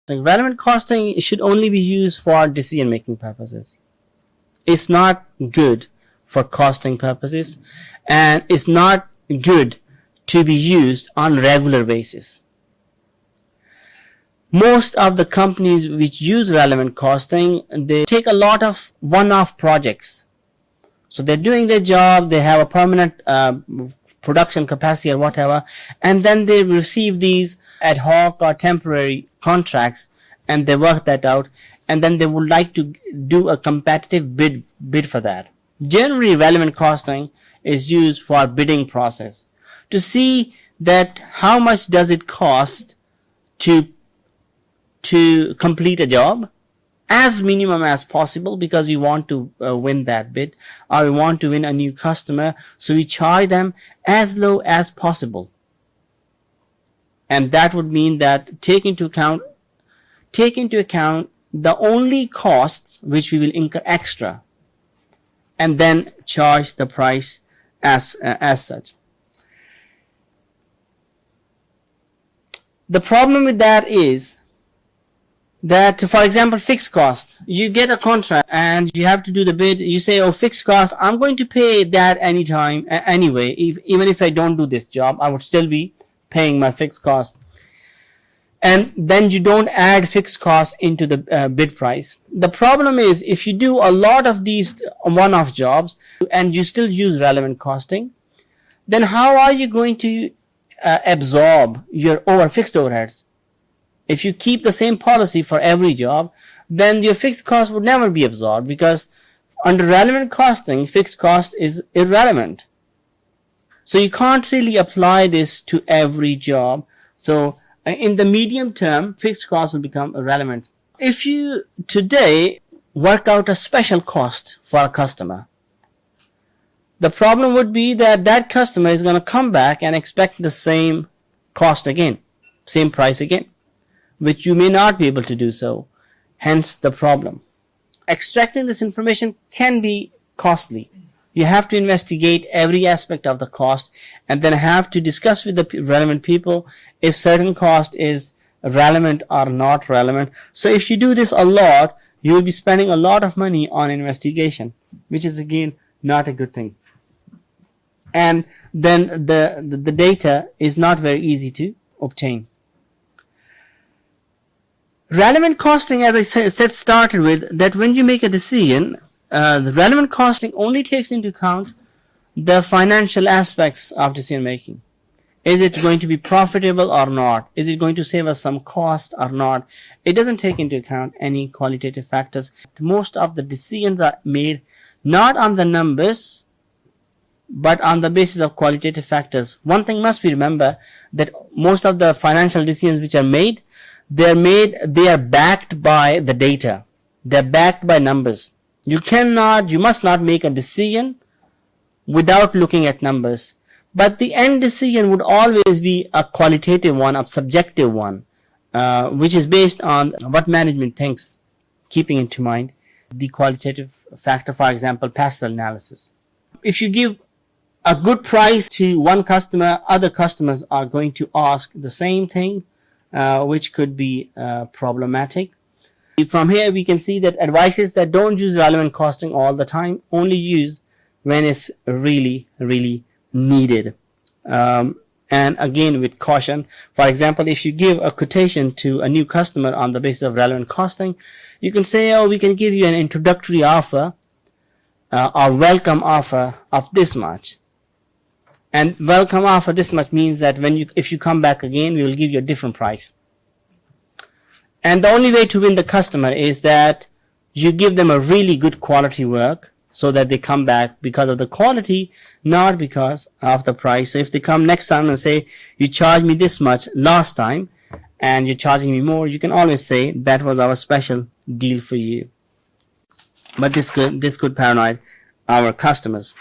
Relevant costing should only be used for decision-making purposes. It's not good for costing purposes, and it's not good to be used on regular basis. Most of the companies which use relevant costing, they take a lot of one-off projects. So they're doing their job, they have a permanent production capacity or whatever, and then they receive these ad hoc or temporary contracts, and they work that out, and then they would like to do a competitive bid for that. Generally, relevant costing is used for bidding process to see that how much does it cost to complete a job as minimum as possible, because we want to win that bid, or we want to win a new customer, so we charge them as low as possible. And that would mean that take into account the only costs which we will incur extra, and then charge the price as such. The problem with that is that, for example, fixed cost. You get a contract and you have to do the bid. You say, oh, fixed cost, I'm going to pay that anytime anyway. Even if I don't do this job, I would still be paying my fixed cost. And then you don't add fixed cost into the bid price. The problem is, if you do a lot of these one-off jobs and you still use relevant costing, then how are you going to absorb your fixed overheads? If you keep the same policy for every job, then your fixed cost would never be absorbed, because under relevant costing, fixed cost is irrelevant. So you can't really apply this to every job. So in the medium term, fixed cost will become irrelevant. If you today work out a special cost for a customer, the problem would be that that customer is going to come back and expect the same cost again, same price again, which you may not be able to do so. Hence the problem. Extracting this information can be costly. You have to investigate every aspect of the cost, and then have to discuss with the relevant people if certain cost is relevant or not relevant. So if you do this a lot, you will be spending a lot of money on investigation, which is again not a good thing. And then the data is not very easy to obtain. Relevant costing, as I said, started with that when you make a decision, the relevant costing only takes into account the financial aspects of decision making. Is it going to be profitable or not? Is it going to save us some cost or not? It doesn't take into account any qualitative factors. Most of the decisions are made not on the numbers, but on the basis of qualitative factors. One thing must be remembered, that most of the financial decisions which are made, they are backed by the data. They're backed by numbers. You must not make a decision without looking at numbers. But the end decision would always be a qualitative one, a subjective one, which is based on what management thinks, keeping into mind the qualitative factor, for example, Pastel analysis. If you give a good price to one customer, other customers are going to ask the same thing, which could be problematic. From here we can see that advices that don't use relevant costing all the time, only use when it's really, really needed. And again, with caution. For example, if you give a quotation to a new customer on the basis of relevant costing, you can say, oh, we can give you an introductory offer, or welcome offer of this much. And welcome offer this much means that if you come back again, we will give you a different price. And the only way to win the customer is that you give them a really good quality work, so that they come back because of the quality, not because of the price. So if they come next time and say, you charged me this much last time and you're charging me more, you can always say that was our special deal for you. But this could paranoid our customers.